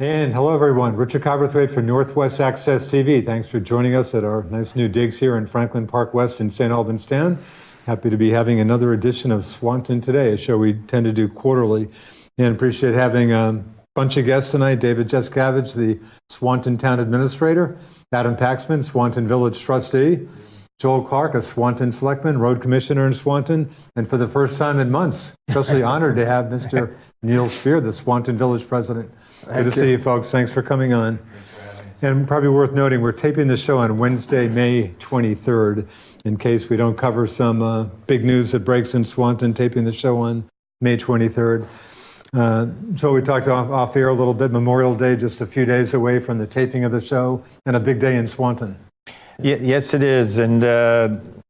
And hello, everyone. Richard Cowperthwait for Northwest Access TV. Thanks for joining us at our nice new digs here in Franklin Park West in St. Albans Town. Happy to be having another edition of Swanton Today, a show we tend to do quarterly. And appreciate having a bunch of guests tonight. David Jescavage, the Swanton Town Administrator. Adam Paxman, Swanton Village Trustee. Joel Clark, a Swanton Selectman, Road Commissioner in Swanton. And for the first time in months, especially honored to have Mr. Neil Speer, the Swanton Village President. Good to see you, folks. Thanks for coming on. And probably worth noting, we're taping the show on Wednesday, May 23rd, in case we don't cover some big news that breaks in Swanton, taping the show on May 23rd. So we talked off air a little bit. Memorial Day, just a few days away from the taping of the show, and a big day in Swanton. Yes, it is. And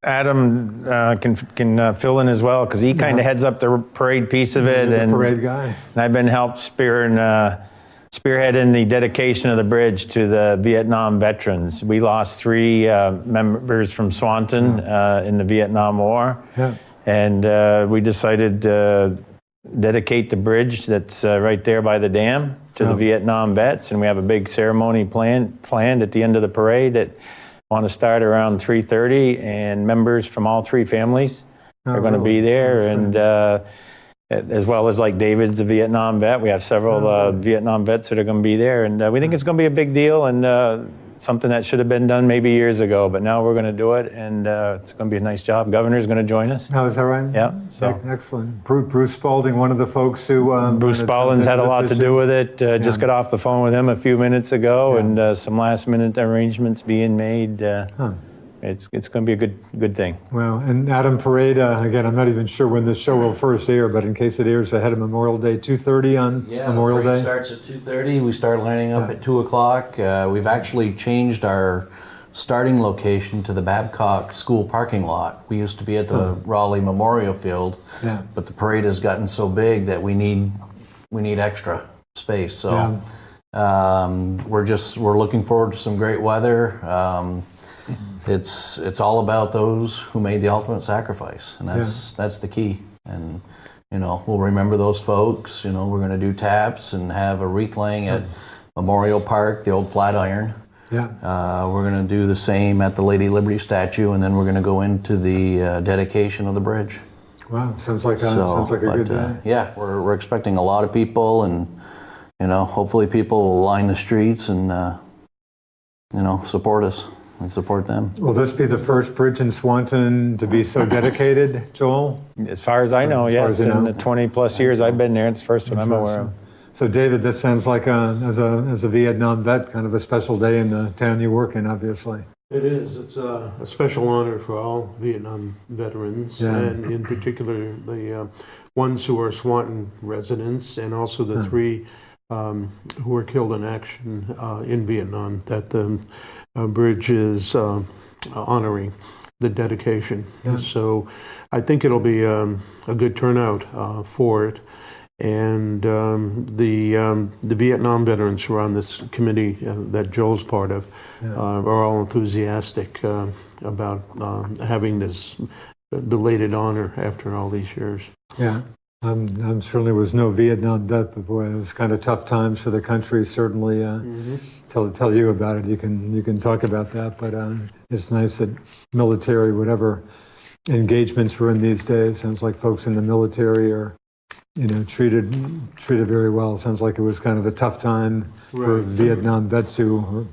Adam can fill in as well, because he kind of heads up the parade piece of it. The parade guy. And I've been helped spearheading the dedication of the bridge to the Vietnam veterans. We lost 3 members from Swanton in the Vietnam War. Yeah. And we decided to dedicate the bridge that's right there by the dam to the Vietnam vets. And we have a big ceremony planned at the end of the parade that want to start around 3:30, and members from all 3 families are going to be there. And as well as, like, David's a Vietnam vet. We have several Vietnam vets that are going to be there. And we think it's going to be a big deal, and something that should have been done maybe years ago, but now we're going to do it, and it's going to be a nice job. Governor's going to join us. Oh, is that right? Yeah. So excellent. Bruce Spalding, one of the folks who... Bruce Spalding's had a lot to do with it. Just got off the phone with him a few minutes ago, and some last-minute arrangements being made. It's going to be a good thing. Well, and Adam, parade, again, I'm not even sure when the show will first air, but in case it airs ahead of Memorial Day, 2:30 on Memorial Day? Yeah, the parade starts at 2:30. We start lining up at 2 o'clock. We've actually changed our starting location to the Babcock School parking lot. We used to be at the Raleigh Memorial Field, but the parade has gotten so big that we need extra space. So we're looking forward to some great weather. It's all about those who made the ultimate sacrifice, and that's the key. And we'll remember those folks. We're going to do taps and have a wreath laying at Memorial Park, the old Flatiron. We're going to do the same at the Lady Liberty statue, and then we're going to go into the dedication of the bridge. Wow, sounds like a good day. Yeah, we're expecting a lot of people, and hopefully people will line the streets and support us. And support them. Will this be the first bridge in Swanton to be so dedicated, Joel? As far as I know, yes. In the 20-plus years I've been there, it's the first one I'm aware of. So, David, this sounds like, as a Vietnam vet, kind of a special day in the town you work in, obviously. It is. It's a special honor for all Vietnam veterans, and in particular the ones who are Swanton residents, and also the 3 who were killed in action in Vietnam, that the bridge is honoring the dedication. So I think it'll be a good turnout for it. And the Vietnam veterans who are on this committee that Joel's part of are all enthusiastic about having this belated honor after all these years. Yeah. I certainly was no Vietnam vet, but boy, it was kind of tough times for the country. Certainly, tell you about it. You can talk about that, but it's nice that military, whatever engagements we're in these days, sounds like folks in the military are, treated very well. Sounds like it was kind of a tough time for Vietnam vets who,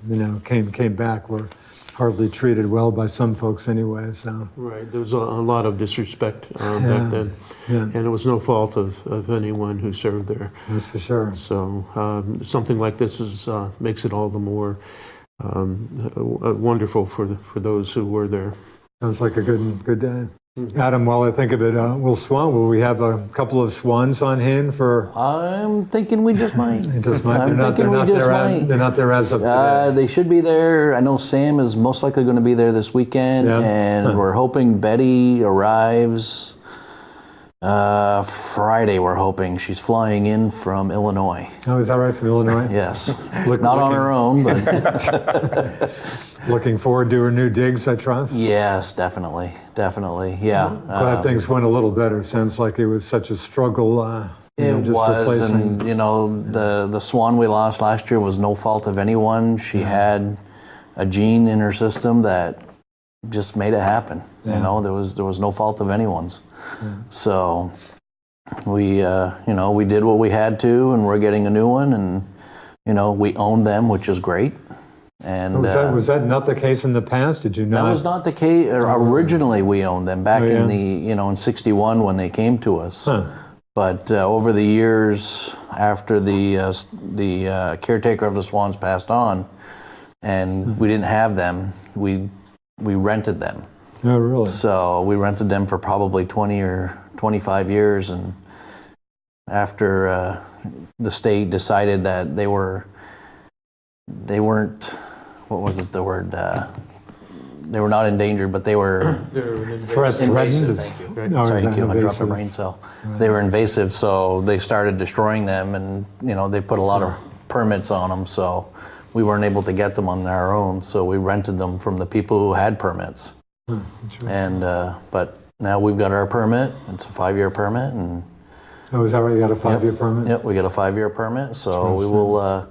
came back. Were hardly treated well by some folks anyway. So there was a lot of disrespect back then, and it was no fault of anyone who served there. That's for sure. So something like this makes it all the more wonderful for those who were there. Sounds like a good day. Adam, while I think of it, will we have a couple of swans on hand for? I'm thinking we just might. They're not there as of today. They should be there. I know Sam is most likely going to be there this weekend, and we're hoping Betty arrives Friday. We're hoping she's flying in from Illinois. Oh, is that right, from Illinois? Yes. Not on her own, but. Looking forward to her new digs, I trust? Yes, definitely. Yeah. Glad things went a little better. Sounds like it was such a struggle It just was, replacing. and the swan we lost last year was no fault of anyone. She had a gene in her system that just made it happen. Yeah. There was no fault of anyone's. So we we did what we had to, and we're getting a new one, and we own them, which is great. And Was that not the case in the past? Did you not? that was not the case. Originally, we owned them back yeah. in the in '61 when they came to us. Huh. But over the years, after the caretaker of the swans passed on, and we didn't have them, we rented them. Oh, really? So we rented them for probably 20 or 25 years, and after the state decided that they weren't, what was it, the word? They were not endangered, but they were They're an invasive. Threatened? Thank you. Right. Oh, Thank you. I dropped a invasive. brain cell. They were invasive, so they started destroying them, and they put a lot of permits on them. So we weren't able to get them on our own. So we rented them from the people who had permits. And but now we've got our permit. It's a 5-year permit, and Oh, is that right? You got a 5-year permit? yep, we got a 5-year permit. So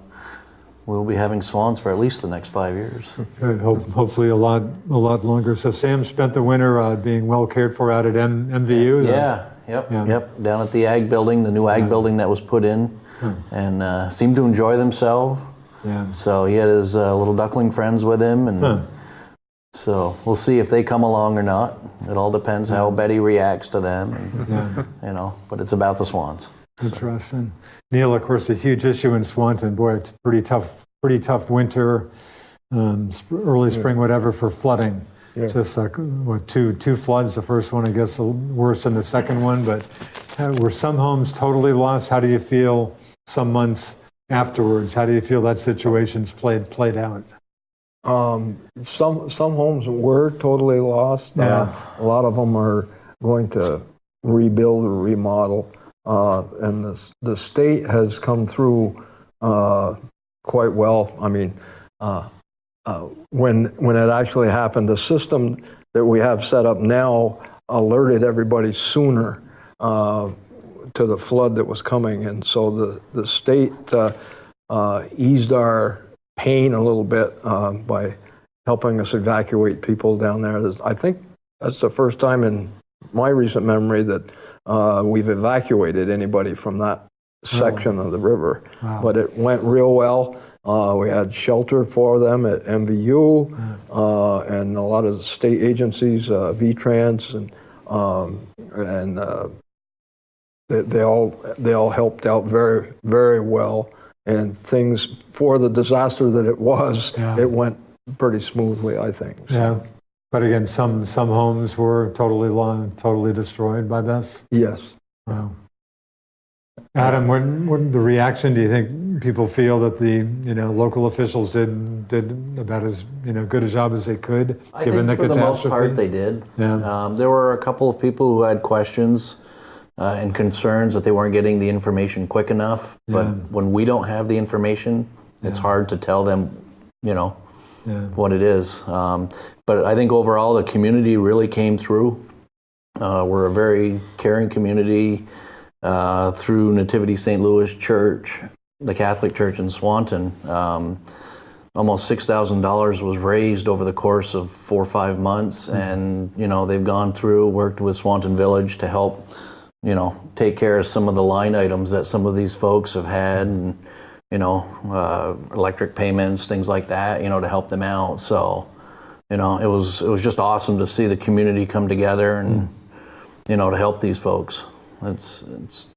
we'll be having swans for at least the next 5 years. Good. Hopefully a lot longer. So Sam spent the winter being well cared for out at MVU. Yeah, yep. Down at the ag building, the new ag building that was put in, and seemed to enjoy themselves. Yeah. So he had his little duckling friends with him, and so we'll see if they come along or not. It all depends how Betty reacts to them, and, but it's about the swans. Interesting. Neil, of course, a huge issue in Swanton. Boy, it's pretty tough winter, early spring, whatever, for flooding. Yeah. Just like two floods. The first one, I guess, worse than the second one. But were some homes totally lost? How do you feel some months afterwards? How do you feel that situation's played out? Some homes were totally lost. Yeah. A lot of them are going to rebuild or remodel. And the state has come through quite well. I mean, when it actually happened, the system that we have set up now alerted everybody sooner to the flood that was coming, and so the state eased our pain a little bit by helping us evacuate people down there. I think that's the first time in my recent memory that we've evacuated anybody from that section of the river. Wow. But it went real well. We had shelter for them at MVU and a lot of the state agencies, VTrans, and they all helped out very, very well. And things, for the disaster that it was, it went pretty smoothly, I think. So. Yeah. But again, some homes were totally destroyed by this. Yes. Wow. Adam, what the reaction do you think people feel that the local officials did about as good a job as they could, given the for the most catastrophe? part they did. Yeah. There were a couple of people who had questions and concerns that they weren't getting the information quick enough. But when we don't have the information, it's hard to tell them, what it is. But I think overall the community really came through. We're a very caring community. Through Nativity St. Louis Church, the Catholic Church in Swanton, almost $6,000 was raised over the course of 4 or 5 months, and they've gone through, worked with Swanton Village to help take care of some of the line items that some of these folks have had, and electric payments, things like that, to help them out. So it was just awesome to see the community come together and to help these folks. It's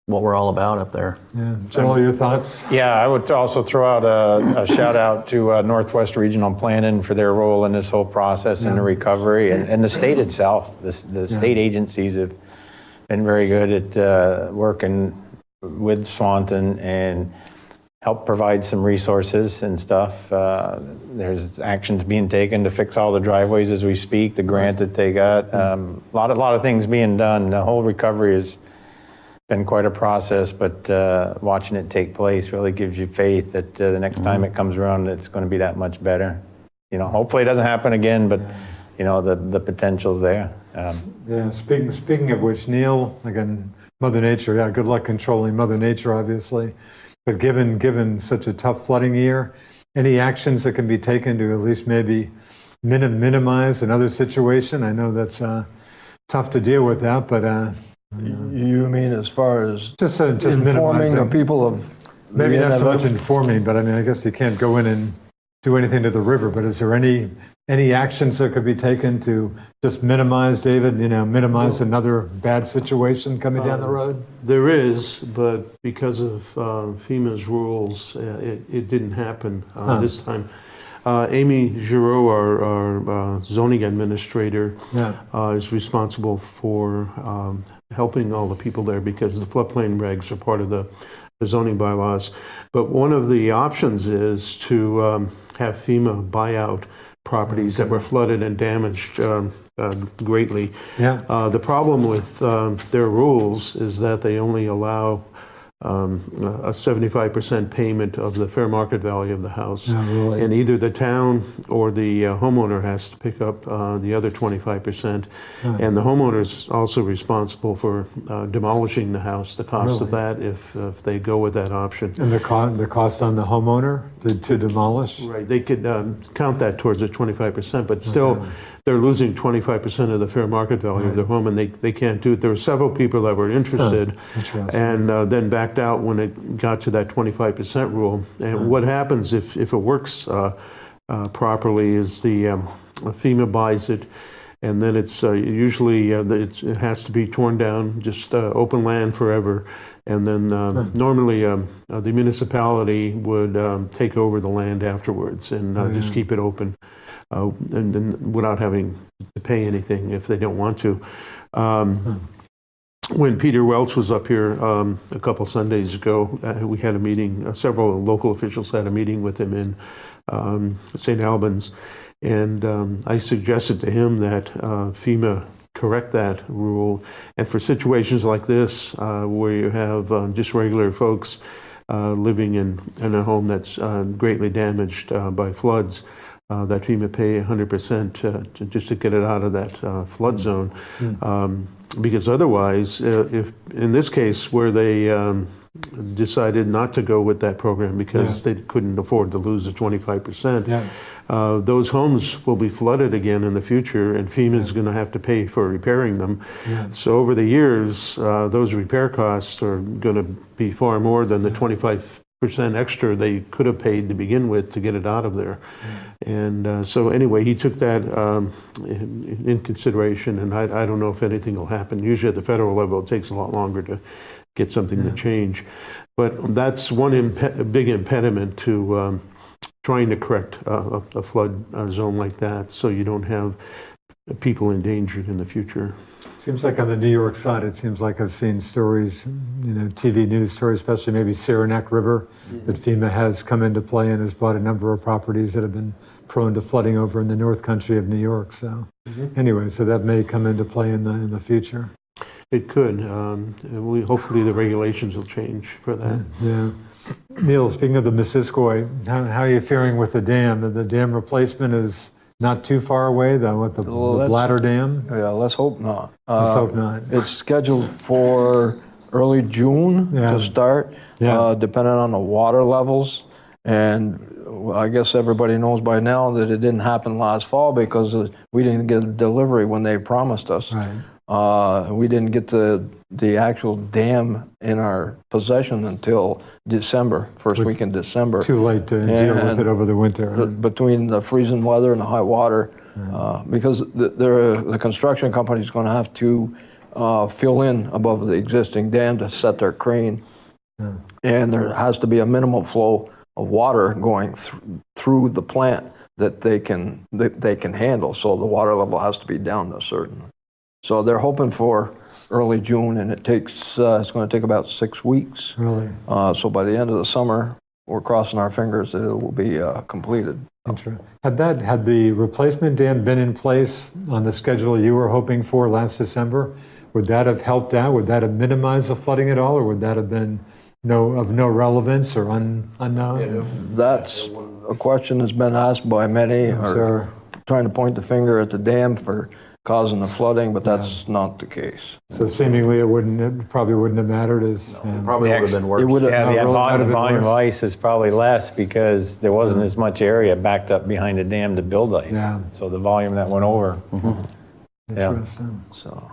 what we're all about up there. Yeah. Joel, your thoughts? Yeah, I would also throw out a shout out to Northwest Regional Planning for their role in this whole process and the recovery, and the state itself. The state agencies have been very good at working with Swanton and help provide some resources and stuff. There's actions being taken to fix all the driveways as we speak, the grant that they got. A lot of things being done. The whole recovery has been quite a process, but watching it take place really gives you faith that the next time it comes around, it's going to be that much better. Hopefully it doesn't happen again, but the potential's there. Yeah, speaking of which, Neil, again, Mother Nature, yeah, good luck controlling Mother Nature, obviously. But given such a tough flooding year, any actions that can be taken to at least maybe minimize another situation? I know that's tough to deal with that, but You mean as far as just informing the minimizing. people of Maybe the not so much event? informing, but I mean, I guess you can't go in and do anything to the river. But is there any actions that could be taken to just minimize, David? Minimize another bad situation coming down the road. There is, but because of FEMA's rules, it didn't happen this time. Amy Giroux, our zoning administrator, is responsible for helping all the people there because the floodplain regs are part of the zoning bylaws. But one of the options is to have FEMA buy out properties that were flooded and damaged greatly. Yeah. The problem with their rules is that they only allow a 75% payment of the fair market value of the house. Oh, really? And either the town or the homeowner has to pick up the other 25%. And the homeowner is also responsible for demolishing the house, the cost of that if they go with that option. And the cost on the homeowner to demolish? Right, they could count that towards the 25%, but still they're losing 25% of the fair market value of their home, and they can't do it. There were several people that were interested and then backed out when it got to that 25% rule. And what happens if it works properly is the FEMA buys it, and then it's usually it has to be torn down, just open land forever. And then normally the municipality would take over the land afterwards and just keep it open. And without having to pay anything if they don't want to. When Peter Welch was up here a couple Sundays ago, we had a meeting, several local officials had a meeting with him in St. Albans, and I suggested to him that FEMA correct that rule, and for situations like this where you have just regular folks living in a home that's greatly damaged by floods, that FEMA pay 100% just to get it out of that flood zone. Because otherwise, if in this case where they decided not to go with that program because they couldn't afford to lose the 25%, those homes will be flooded again in the future, and FEMA is going to have to pay for repairing them. So over the years, those repair costs are going to be far more than the 25% extra they could have paid to begin with to get it out of there. And so anyway, he took that in consideration, and I don't know if anything will happen. Usually at the federal level, it takes a lot longer to get something to change. But that's one big impediment to trying to correct a flood zone like that, so you don't have people endangered in the future. Seems like on the New York side, it seems like I've seen stories, TV news stories, especially maybe Saranac River, that FEMA has come into play and has bought a number of properties that have been prone to flooding over in the North Country of New York. So anyway, so that may come into play in the future. It could. Hopefully the regulations will change for that. Yeah. Neil, speaking of the Missisquoi, how are you faring with the dam? The dam replacement is not too far away, though, with the Bladder Dam? Yeah, let's hope not. Let's hope not. It's scheduled for early June to start, depending on the water levels. And I guess everybody knows by now that it didn't happen last fall because we didn't get a delivery when they promised us. Right. We didn't get the actual dam in our possession until December, first week in December. Too late to deal with it over the winter. Between the freezing weather and the high water, because the construction company is going to have to fill in above the existing dam to set their crane. And there has to be a minimal flow of water going through the plant that they can handle. So the water level has to be down to a certain. So they're hoping for early June, and it's going to take about 6 weeks. Really? So by the end of the summer, we're crossing our fingers that it will be completed. Had the replacement dam been in place on the schedule you were hoping for last December, would that have helped out? Would that have minimized the flooding at all, or would that have been of no relevance or unknown? That's a question that's been asked by many. Sure. trying to point the finger at the dam for causing the flooding, but that's not the case. So seemingly it probably wouldn't have mattered as. It probably would have been worse. It would have, Yeah, the really might have been volume of worse. ice is probably less because there wasn't as much area backed up behind the dam to build ice. Yeah. So the volume that went over. Yeah. Interesting. so.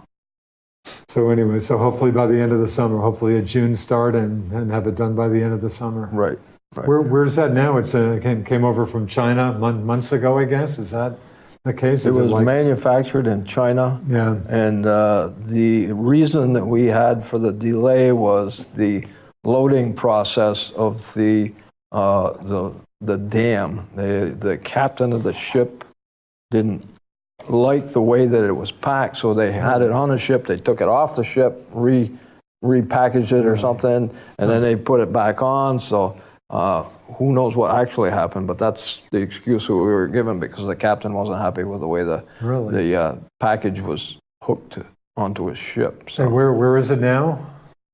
So anyway, so hopefully by the end of the summer, hopefully a June start and have it done by the end of the summer. Right. Where's that now? It's came over from China months ago, I guess. Is that the case? It Is was like, manufactured in China. yeah, And the reason that we had for the delay was the loading process of the dam. The captain of the ship didn't like the way that it was packed, so they had it on the ship. They took it off the ship, repackaged it or something, and then they put it back on. So who knows what actually happened? But that's the excuse that we were given because the captain wasn't happy with the way the package was hooked onto his ship. So and where is it now?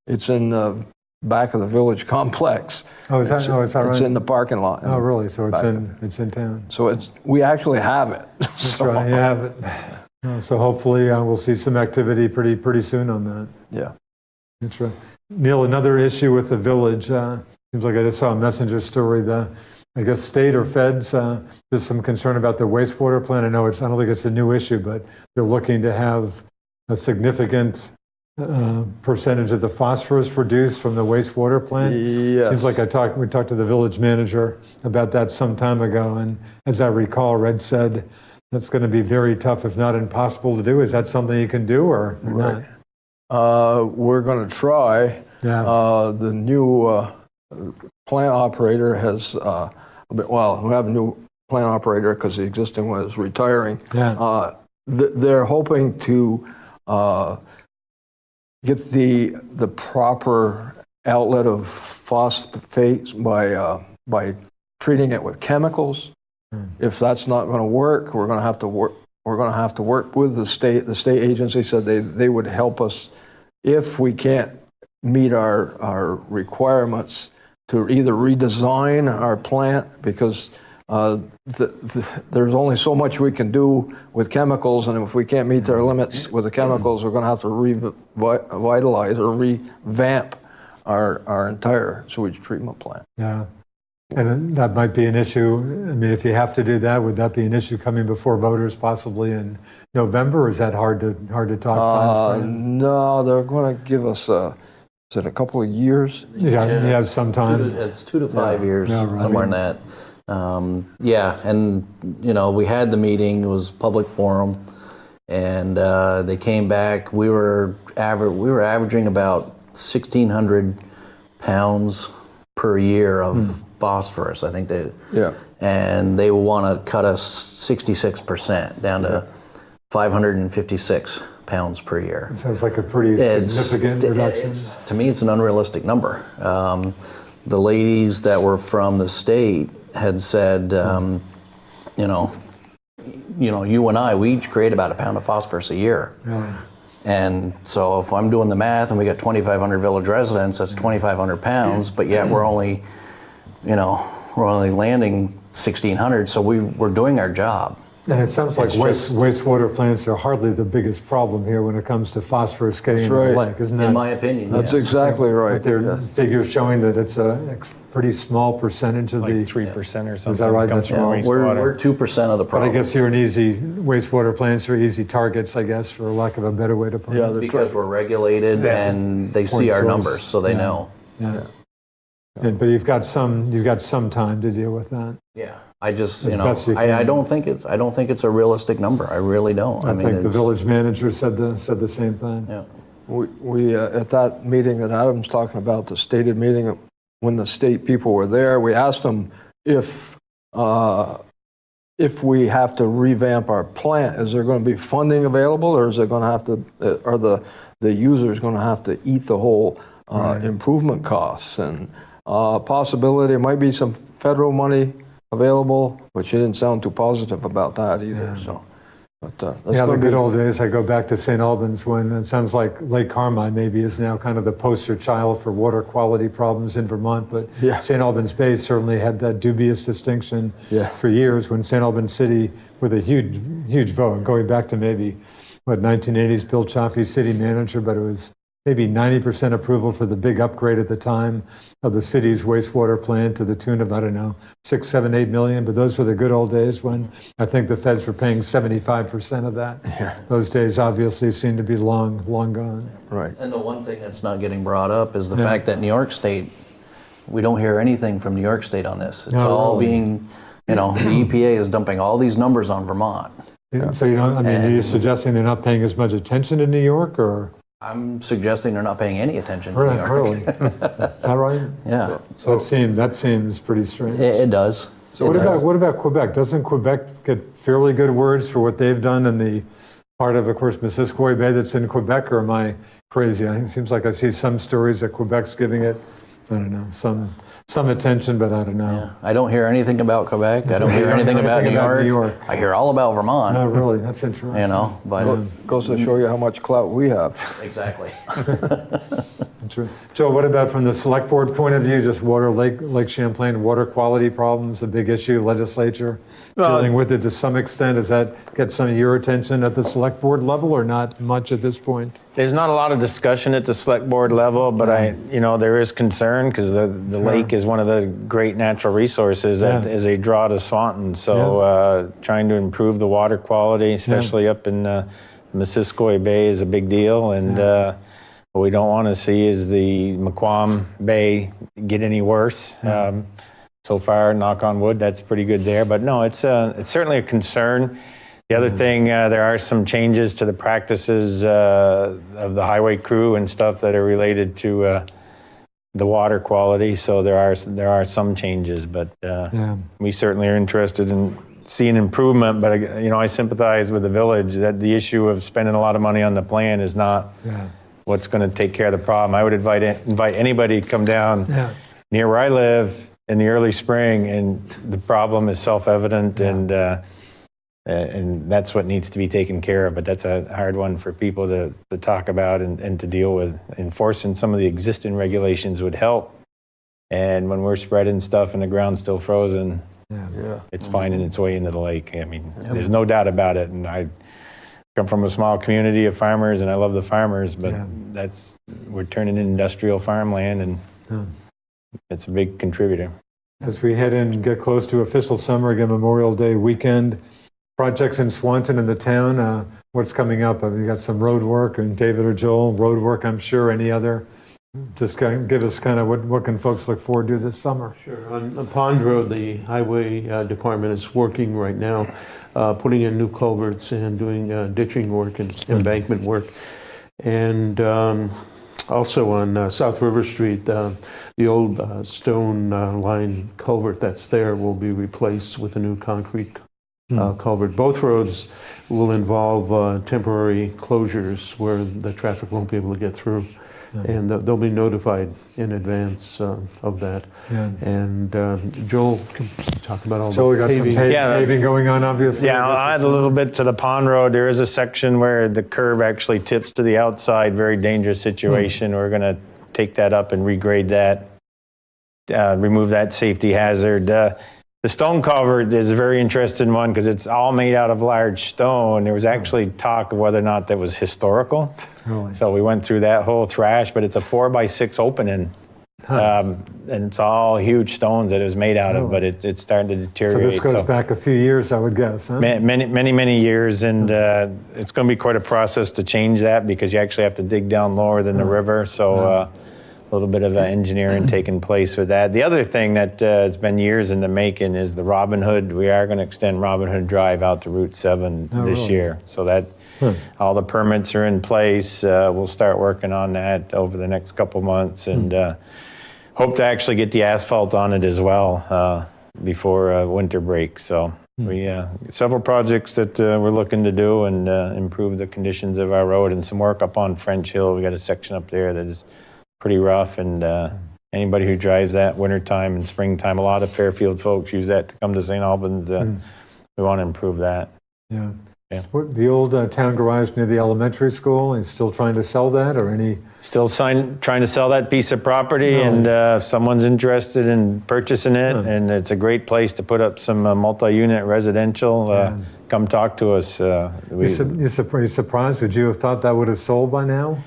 it's in the back of the village complex. Oh, is that right? It's in the parking lot. Oh, really? So back it's in town. So we actually have it. That's right. Yeah, but so hopefully we'll see some activity pretty soon on that. Yeah. That's right. Neil, another issue with the village. Seems like I just saw a messenger story. I guess state or feds, there's some concern about the wastewater plant. I don't think it's a new issue, but they're looking to have a significant percentage of the phosphorus reduced from the wastewater plant. Yes. Seems like we talked to the village manager about that some time ago, and as I recall, Red said that's going to be very tough, if not impossible to do. Is that something you can do or not? We're going to try. Yeah. The new plant operator has, we have a new plant operator because the existing one is retiring. Yeah. They're hoping to get the proper outlet of phosphates by treating it with chemicals. If that's not going to work, we're going to have to work. We're going to have to work with the state. The state agency said they would help us if we can't meet our requirements to either redesign our plant because there's only so much we can do with chemicals, and if we can't meet their limits with the chemicals, we're going to have to revitalize or revamp our entire sewage treatment plant. Yeah. And that might be an issue. I mean, if you have to do that, would that be an issue coming before voters possibly in November, or is that hard to talk time frame? No, they're going to give us is it a couple of years? Yeah, you have some time. It's 2 to 5 years, Yeah, right. somewhere in that. And we had the meeting. It was a public forum, and they came back. We were averaging about 1,600 pounds per year of phosphorus. I think and they want to cut us 66% down to 556 pounds per year. Sounds like a pretty significant reduction. To me, it's an unrealistic number. The ladies that were from the state had said, you and I, we each create about a pound of phosphorus a year. Really? And so if I'm doing the math and we got 2,500 village residents, that's 2,500 pounds, but yet we're only landing 1,600, so we're doing our job. And it sounds like It's just- wastewater plants are hardly the biggest problem here when it comes to phosphorus getting into the right. lake, isn't that? In my opinion, That's yes. exactly right. But there are figures showing that it's a pretty small percentage of Like the 3% or something. Is that right? Comes That's from right. wastewater. We're 2% of the But I problem. guess you're wastewater plants are easy targets, I guess, for lack of a better way to put Yeah, it. Because we're regulated and they see our source. numbers, so they know. Yeah. But you've got some time to deal with that. Yeah, I just, As best you can. I don't think it's a realistic number. I really don't. I think the it's- village manager said the same thing. Yeah. We at that meeting that Adam's talking about, the stated meeting, when the state people were there, we asked them if we have to revamp our plant, is there going to be funding available, or is it going to have to, are the users going to have to eat the whole improvement costs? And possibility might be some federal money available, but she didn't sound too positive about that either. Yeah. So But that's Yeah, the gonna good be- old days. I go back to St. Albans when it sounds like Lake Carmine maybe is now kind of the poster child for water quality problems in Vermont, but Yeah. St. Albans Bay certainly had that dubious distinction Yeah. for years when St. Albans City, with a huge vote, going back to maybe, 1980s, Bill Chaffee, city manager, but it was maybe 90% approval for the big upgrade at the time of the city's wastewater plant to the tune of, I don't know, 6, 7, 8 million. But those were the good old days when I think the feds were paying 75% of that. Yeah. Those days obviously seem to be long gone. Right. And the one thing that's not getting brought up is the fact that New York State, we don't hear anything from New York State on this. It's No, all really. being, the EPA is dumping all these numbers on Vermont. So you don't, I mean, are you suggesting they're not paying as much attention to New York, or? I'm suggesting they're not paying any attention to New York. Really? Is that right? Yeah, So that seems pretty strange. it does. So what about Quebec? Doesn't Quebec get fairly good words for what they've done in the part of course, Missisquoi Bay that's in Quebec, or am I crazy? I think it seems like I see some stories that Quebec's giving it, I don't know, some attention, but I don't know. Yeah. I don't hear anything about Quebec. I don't hear anything about New York. I hear all about Vermont. Oh, really? That's interesting. But Goes to show you how much clout we have. exactly. True. Joe, what about from the select board point of view, just Lake Champlain, water quality problems, a big issue, legislature dealing with it to some extent? Does that get some of your attention at the select board level, or not much at this point? There's not a lot of discussion at the select board level, but there is concern because the lake is one of the great natural resources that is a draw to Swanton. So trying to improve the water quality, especially up in Missisquoi Bay, is a big deal. And what we don't want to see is the Mequam Bay get any worse. So far, knock on wood, that's pretty good there. But no, it's certainly a concern. The other thing, there are some changes to the practices of the highway crew and stuff that are related to the water quality. So there are some changes, but we certainly are interested in seeing improvement. But I sympathize with the village that the issue of spending a lot of money on the plan is not what's going to take care of the problem. I would invite anybody to come down near where I live in the early spring, and the problem is self-evident, and that's what needs to be taken care of. But that's a hard one for people to talk about and to deal with. Enforcing some of the existing regulations would help. And when we're spreading stuff and the ground's still frozen, it's finding its way into the lake. I mean, there's no doubt about it. And I come from a small community of farmers, and I love the farmers, but we're turning industrial farmland, and it's a big contributor. As we head in and get close to official summer, again, Memorial Day weekend, projects in Swanton and the town, what's coming up? Have you got some road work, and David or Joel, road work, I'm sure, any other? Just kind of give us kind of what can folks look forward to this summer? Sure. On Pond Road, the highway department is working right now, putting in new culverts and doing ditching work and embankment work. And also on South River Street, the old stone line culvert that's there will be replaced with a new concrete culvert. Both roads will involve temporary closures where the traffic won't be able to get through. And they'll be notified in advance of that. And Joel can talk about all So we the got some paving. paving going on, obviously. Yeah, I'll add a little bit to the pond road. There is a section where the curb actually tips to the outside, very dangerous situation. We're going to take that up and regrade that, remove that safety hazard. The stone culvert is a very interesting one because it's all made out of large stone. There was actually talk of whether or not that was historical. Really? So we went through that whole thrash, but it's a 4x6 opening. And it's all huge stones that it was made out of, but it's starting to So deteriorate. this goes back a few years, I would guess, huh? Many years, and it's going to be quite a process to change that because you actually have to dig down lower than the river. So a little bit of engineering taking place with that. The other thing that has been years in the making is the Robin Hood. We are going to extend Robin Hood Drive out to Route 7 this really? year. So that all the permits are in place. We'll start working on that over the next couple months, and hope to actually get the asphalt on it as well before winter break. So we several projects that we're looking to do and improve the conditions of our road, and some work up on French Hill. We got a section up there that is pretty rough, and anybody who drives that wintertime and springtime, a lot of Fairfield folks use that to come to St. Albans. We want to improve that. Yeah. The old town garage near the elementary school, is still trying to sell that, or any? Still trying to sell that piece of property, and if someone's interested in purchasing it, and it's a great place to put up some multi-unit residential, come talk to us. You're surprised? Would you have thought that would have sold by now?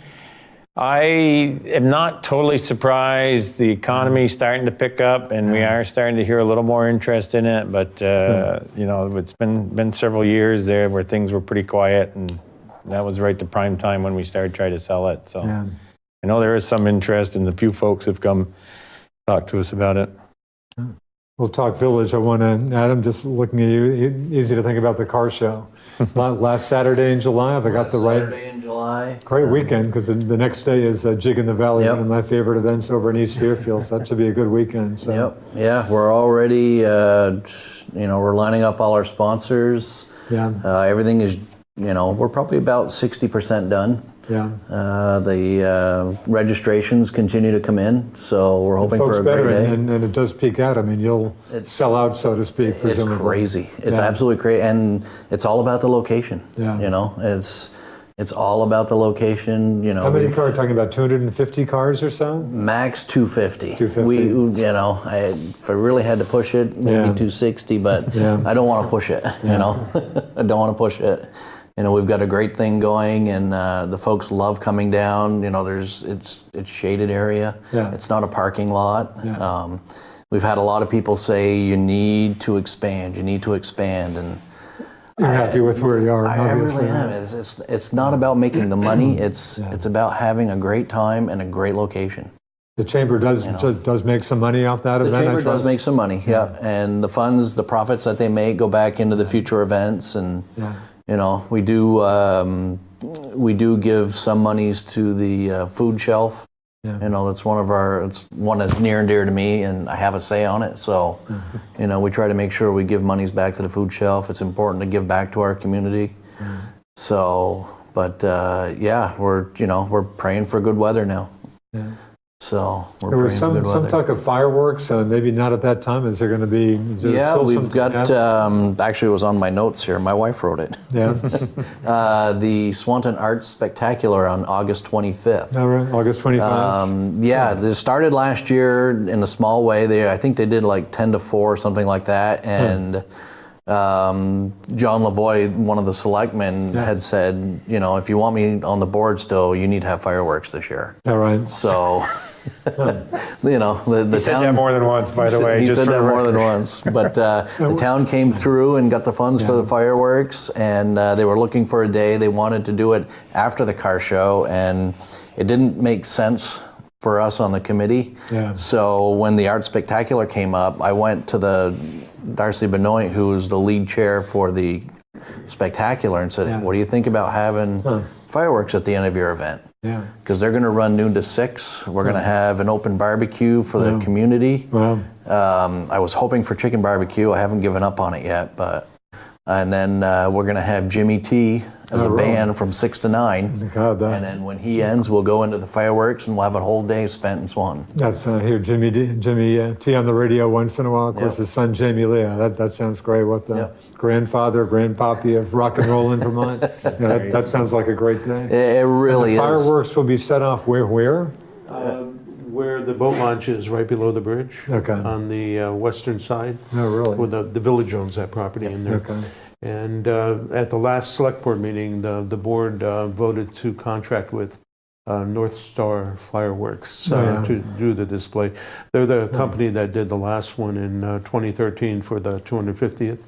I am not totally surprised. The economy's starting to pick up, and we are starting to hear a little more interest in it. But you know, it's been several years there where things were pretty quiet, and that was right the prime time when we started trying to sell it. So I know there is some interest, and a few folks have come talk to us about it. We'll talk village. I want to, Adam, just looking at you, easy to think about the car show. Last Saturday in July, have I got the right? Saturday in July. Great weekend, because the next day is Jig in the Valley, one of my favorite events over in East Fairfield. So that should be a good weekend. So. Yep. Yeah, we're already, we're lining up all our sponsors. Yeah. Everything is, we're probably about 60% done. Yeah. The registrations continue to come in, so we're hoping for a great day. And it does peak out. I mean, you'll sell out, so to speak. It's presumably. crazy. It's absolutely crazy, and it's all about the location. Yeah. It's all about the location. How many cars? Talking about 250 cars or so? Max 250. 250. If I really had to push it, maybe 260, but I don't want to push it. I don't want to push it. We've got a great thing going, and the folks love coming down. It's shaded area. Yeah. It's not a parking lot. Yeah. We've had a lot of people say you need to expand, and you're happy with where you are. I obviously. really am. It's not about making the money. It's about having a great time and a great location. The chamber does make some money off that event. The chamber does make some money, and the profits that they make go back into the future events, and we do give some monies to the food shelf. That's one that's near and dear to me, and I have a say on it. So, we try to make sure we give monies back to the food shelf. It's important to give back to our community. So, but we're praying for good weather now. So there was some talk of fireworks, maybe not at that time. Is there going to be? We've got. Actually, it was on my notes here. My wife wrote it. Yeah. The Swanton Arts Spectacular on August 25th. Oh, right. August 25th. This started last year in a small way. I think they did like 10 to 4, something like that, and. John Lavoie, one of the selectmen, had said, if you want me on the board still, you need to have fireworks this year. All right. So, the He said that more than once, by the way. He said that more than once. But the town came through and got the funds for the fireworks, and they were looking for a day. They wanted to do it after the car show, and it didn't make sense for us on the committee. Yeah. So when the Art Spectacular came up, I went to the Darcy Benoit, who was the lead chair for the Spectacular, and said, what do you think about having fireworks at the end of your event? Yeah. Because they're going to run noon to 6. We're going to have an open barbecue for the community. Wow. I was hoping for chicken barbecue. I haven't given up on it yet, and then we're going to have Jimmy T as a band from 6 to 9. God, and then when he ends, we'll go into the fireworks, and we'll have a whole day spent in Swanton. That's hear Jimmy T on the radio once in a while. Of course, his son Jamie Lee. That sounds great. What the grandpappy of rock and roll in Vermont. That sounds like a great day. It really is. Fireworks will be set off where? Where the boat launch is, right below the bridge. Okay. On the western side. Oh, really? Where the village owns that property in there. Okay. And at the last select board meeting, the board voted to contract with North Star Fireworks to do the display. They're the company that did the last one in 2013 for the 250th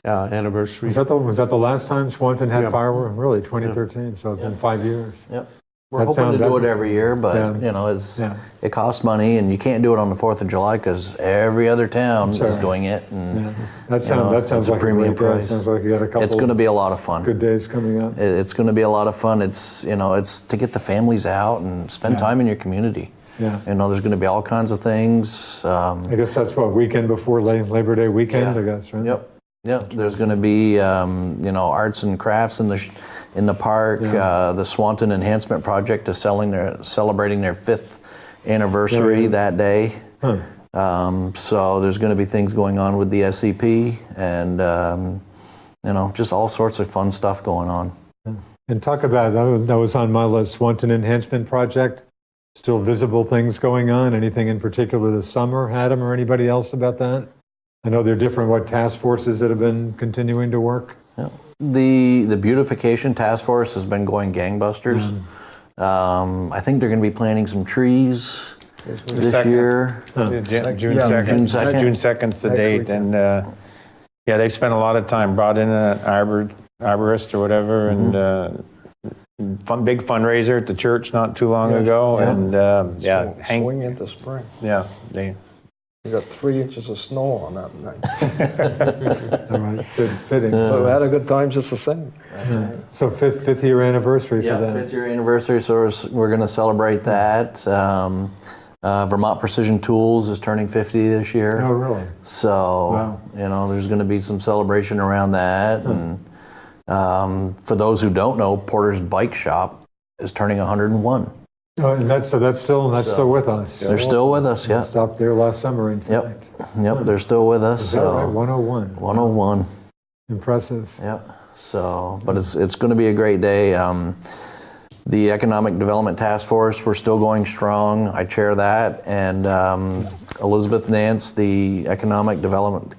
anniversary. Was that the last time Swanton had fireworks? Really, 2013. So it's been 5 years. Yep. We're hoping to do it every year, but it costs money, and you can't do it on the 4th of July because every other town is doing it. And that sounds like a premium price. Sounds like you got a couple. It's going to be a lot of fun. Good days coming up. It's going to be a lot of fun. It's to get the families out and spend time in your community. Yeah. There's going to be all kinds of things. I guess that's weekend before Labor Day weekend. I guess, right? Yep. Yeah. There's going to be arts and crafts in the park. The Swanton Enhancement Project is celebrating their 5th anniversary that day. So there's going to be things going on with the SCP, and just all sorts of fun stuff going on. And talk about, that was on my list, Swanton Enhancement Project. Still visible things going on? Anything in particular this summer, Adam, or anybody else about that? I know there are different, task forces that have been continuing to work? Yeah. The beautification task force has been going gangbusters. I think they're going to be planting some trees this year. June Yeah. 2nd. June 2nd. June 2nd's the Next date. weekend. And they spent a lot of time, brought in an arborist or whatever, and big fundraiser at the church not too long ago. Yeah. And Hank, Swing into spring. they. You got 3 inches of snow on that night. All right, fitting. But we had a good time just the same. So fifth year anniversary Yeah, for that. 5th year anniversary, so we're going to celebrate that. Vermont Precision Tools is turning 50 this year. Oh, really? So, there's going to be some celebration around that. And for those who don't know, Porter's Bike Shop is turning 101. Oh, and that's still with us. They're still with us, yeah. Stopped there last summer, in fact. Yep, they're still with us. Is that right? So 101. 101. Impressive. Yep. So, but it's going to be a great day. The Economic Development Task Force, we're still going strong. I chair that, and Elizabeth Nance, the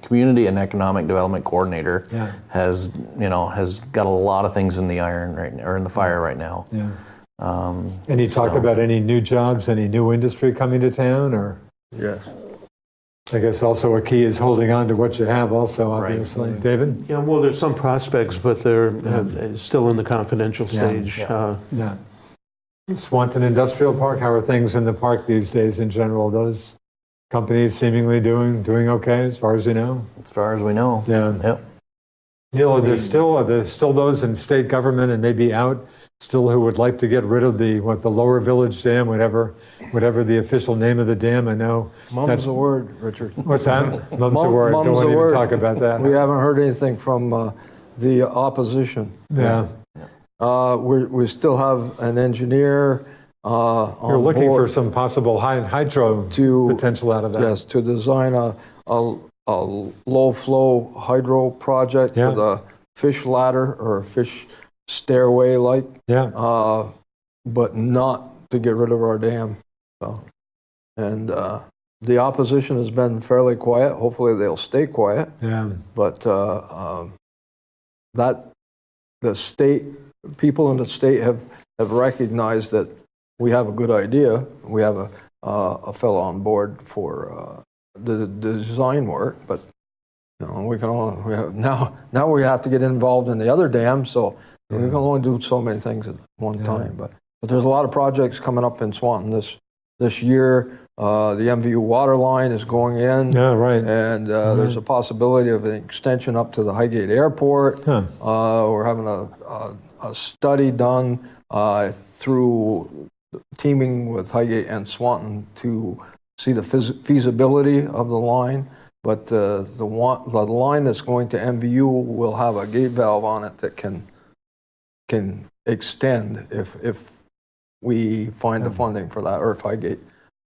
Community and Economic Development Coordinator, has got a lot of things in the iron right now, or in the fire right now. Yeah. Any talk about any new jobs, any new industry coming to town, or? Yes. I guess also a key is holding on to what you have also, obviously. Right. David? Yeah, well, there's some prospects, but they're still in the confidential stage. Yeah. Swanton Industrial Park, how are things in the park these days in general? Those companies seemingly doing okay as far as you know? As far as we know. Yeah. Yep. Neil, are there still those in state government and maybe out still who would like to get rid of the Lower Village Dam, whatever the official name of the dam? I know. Mum's the word, Richard. What's that? Mum's the word. Mum's Don't want the to word. even talk about that. We haven't heard anything from the opposition. Yeah. We still have an engineer on You're looking board for some possible hydro potential out of that. Yes, to design a low-flow hydro project with a fish ladder or a fish stairway but not to get rid of our dam. So, and the opposition has been fairly quiet. Hopefully they'll stay quiet. Yeah. But that the state people in the state have recognized that we have a good idea. We have a fellow on board for the design work, but now we have to get involved in the other dam, so we can only do so many things at one time. But there's a lot of projects coming up in Swanton this year. The MVU water line is going in. Yeah, right. And there's a possibility of an extension up to the Highgate Airport. We're having a study done through teaming with Highgate and Swanton to see the feasibility of the line. But the line that's going to MVU will have a gate valve on it that can extend if we find the funding for that, or if Highgate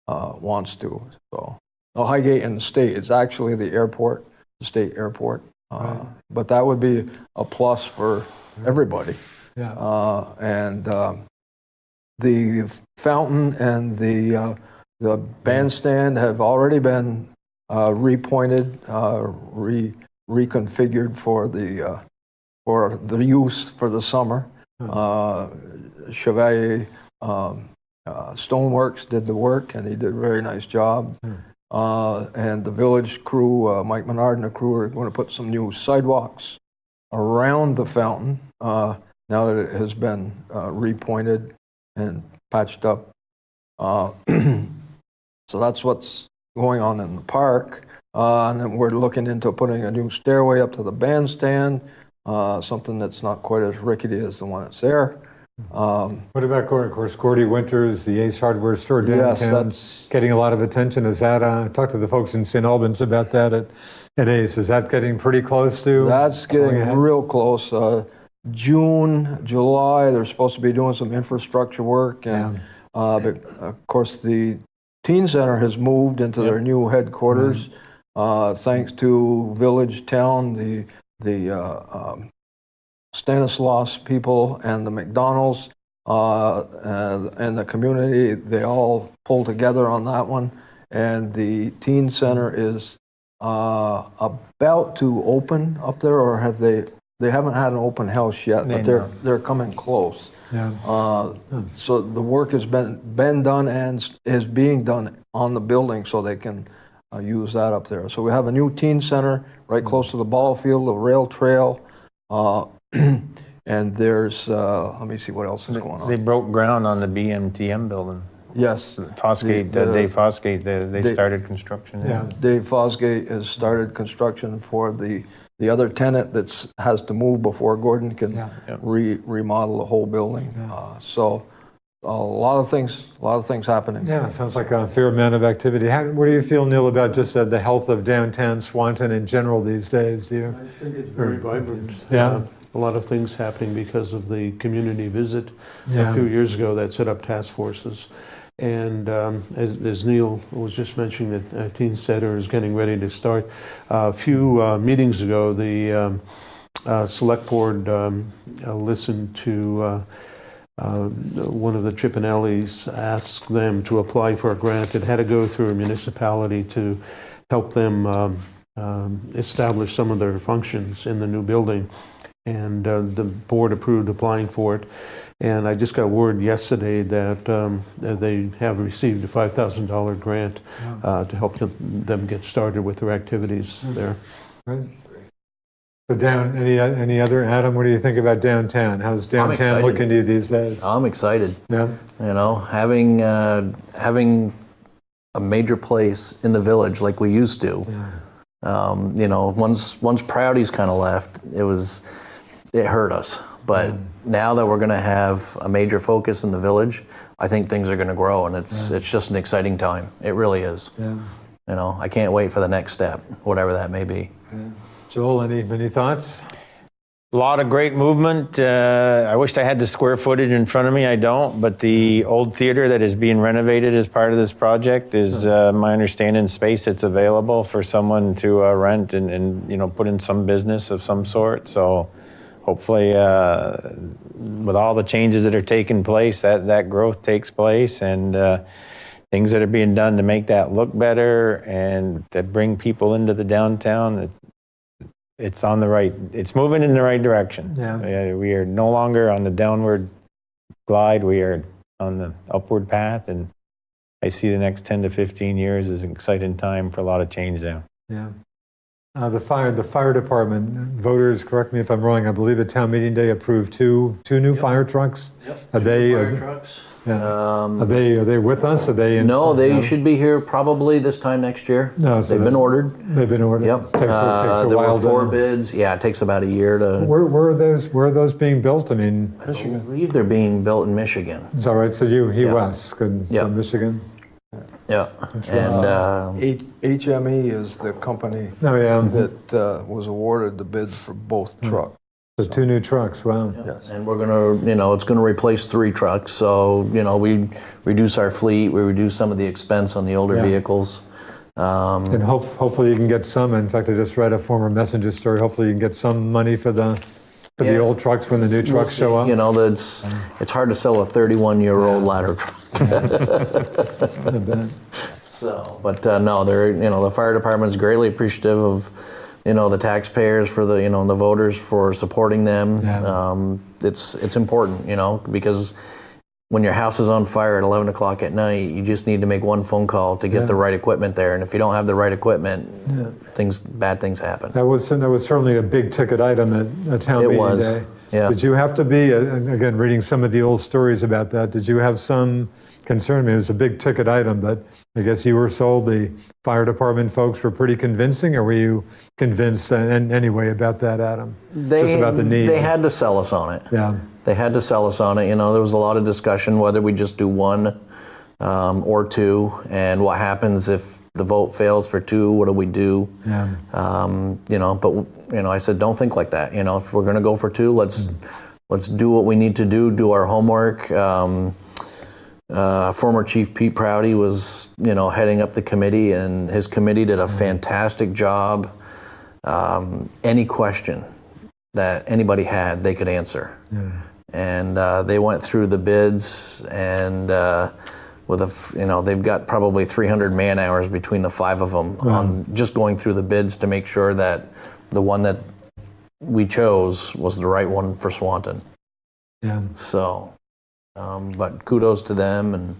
wants to. So Highgate and the state, it's actually the airport, the state airport. But that would be a plus for everybody. Yeah. And the fountain and the bandstand have already been repointed, reconfigured for the use for the summer. Chevalier Stoneworks did the work, and he did a very nice job. And the village crew, Mike Menard and the crew, are going to put some new sidewalks around the fountain now that it has been repointed and patched up. So that's what's going on in the park. And then we're looking into putting a new stairway up to the bandstand, something that's not quite as rickety as the one that's there. What about, of course, Gordy Winters, the Ace Hardware store downtown, that's getting a lot of attention? Is that, talk to the folks in St. Albans about that at Ace. Is that getting pretty close to? That's getting real close. June, July, they're supposed to be doing some infrastructure work. And, but of course, the teen center has moved into their new headquarters. Thanks to Village Town, Stanislaus people and the McDonald's and the community, they all pulled together on that one. And the teen center is about to open up there, or have they haven't had an open house yet, but they're coming close. Yeah. So the work has been done and is being done on the building, so they can use that up there. So we have a new teen center right close to the ball field, the rail trail, and there's let me see what else is going They on. broke ground on the BMTM building. Yes, Fosgate, Dave Fosgate, they started construction. Yeah. Dave Fosgate has started construction for the other tenant that has to move before Gordon can remodel the whole building. So a lot of things happening. Yeah, sounds like a fair amount of activity. What do you feel, Neil, about just the health of downtown Swanton in general these days? Do you? I think it's very vibrant. Yeah. A lot of things happening because of the community visit Yeah. a few years ago that set up task forces. And as Neil was just mentioning, that Teen Center is getting ready to start. A few meetings ago, the select board listened to one of the Chipinellis ask them to apply for a grant. It had to go through a municipality to help them establish some of their functions in the new building. And the board approved applying for it. And I just got word yesterday that they have received a $5,000 grant to help them get started with their activities there. Right. So any other, Adam, what do you think about downtown? How's downtown excited. looking to you these days? I'm excited. Yeah. You know, having a major place in the village like we used to. You know, once Proudy's kind of left, it hurt us. But now that we're going to have a major focus in the village, I think things are going to grow, and it's just an exciting time. It really is. Yeah. You know, I can't wait for the next step, whatever that may be. Joel, any thoughts? A lot of great movement. I wish I had the square footage in front of me. I don't, but the old theater that is being renovated as part of this project is, my understanding, space that's available for someone to rent and put in some business of some sort. So hopefully, with all the changes that are taking place, that growth takes place, and things that are being done to make that look better and to bring people into the downtown. It's moving in the right direction. Yeah. We are no longer on the downward glide. We are on the upward path, and I see the next 10 to 15 years as an exciting time for a lot of change there. Yeah. The fire department, voters, correct me if I'm wrong, I believe at town meeting day approved two new fire trucks. Yep. Are they? Fire trucks. Yeah. Are they with us? Are they? No, they should be here probably this time next year. No, so they've been ordered. They've been ordered. Yep. Takes a there while. were 4 bids. Yeah, it takes about a year to. Where are those being built? I mean, I believe they're being built in Michigan. it's all right. So US, good. Yeah. So Michigan. Yeah. And HME is the company Oh yeah. that was awarded the bid for both trucks. So 2 new trucks. Wow. Yes. and we're gonna, it's gonna replace 3 trucks. So, we reduce our fleet, we reduce some of the expense on the older vehicles. And hopefully you can get some. In fact, I just read a former messenger story. Hopefully you can get some money for the old trucks when the new trucks show up. It's hard to sell a 31-year-old ladder truck. I bet. So, but no, they're the fire department's greatly appreciative of the taxpayers for the the voters for supporting them. Yeah. It's important because when your house is on fire at 11 o'clock at night, you just need to make one phone call to get the right equipment there, and if you don't have the right equipment, bad things happen. That was certainly a big ticket item at town meeting day. Yeah. Did you have to be, again, reading some of the old stories about that, did you have some concern? I mean, it was a big ticket item, but I guess you were sold the fire department folks were pretty convincing, or were you convinced anyway about that, Adam? Just about the need. They had to sell us on it. Yeah. They had to sell us on it. There was a lot of discussion whether we just do 1 or 2, and what happens if the vote fails for 2, what do we do? Yeah. But I said, don't think like that. If we're going to go for 2, let's do what we need to do our homework. Former Chief Pete Proudy was, heading up the committee, and his committee did a fantastic job. any question that anybody had, they could answer. Yeah. And they went through the bids, and they've got probably 300 man hours between the 5 of them on just going through the bids to make sure that the one that we chose was the right one for Swanton. Yeah. So, but kudos to them, and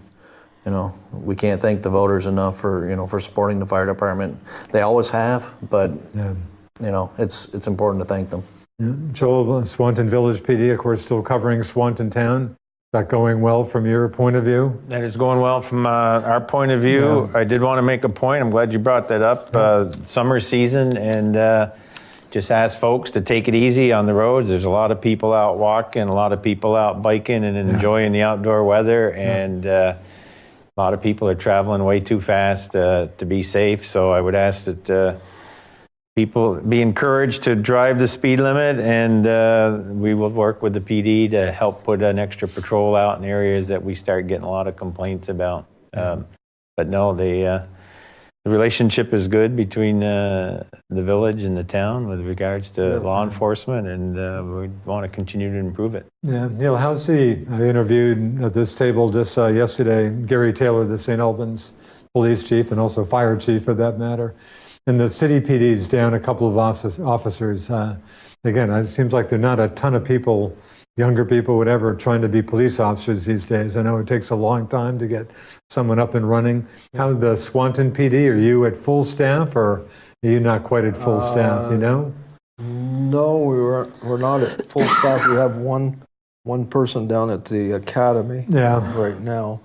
we can't thank the voters enough for supporting the fire department. They always have, but it's important to thank them. Yeah. Joel, Swanton Village PD, of course, still covering Swanton Town. Is that going well from your point of view? That is going well from our point of view. Yeah. I did want to make a point. I'm glad you brought that up. Summer season, and just ask folks to take it easy on the roads. There's a lot of people out walking, a lot of people out biking and enjoying the outdoor weather, and a lot of people are traveling way too fast to be safe. So I would ask that people be encouraged to drive the speed limit, and we will work with the PD to help put an extra patrol out in areas that we start getting a lot of complaints about. But no, the relationship is good between the village and the town with regards to law enforcement, and we want to continue to improve it. Yeah. Neil, I interviewed at this table just yesterday Gary Taylor, the St. Albans police chief, and also fire chief for that matter. And the city PD's down a couple of officers. Again, it seems like there are not a ton of people, younger people, whatever, trying to be police officers these days. I know it takes a long time to get someone up and running. How the Swanton PD, are you at full staff, or are you not quite at full staff, you know? No, we're not at full staff. We have one person down at the academy right now.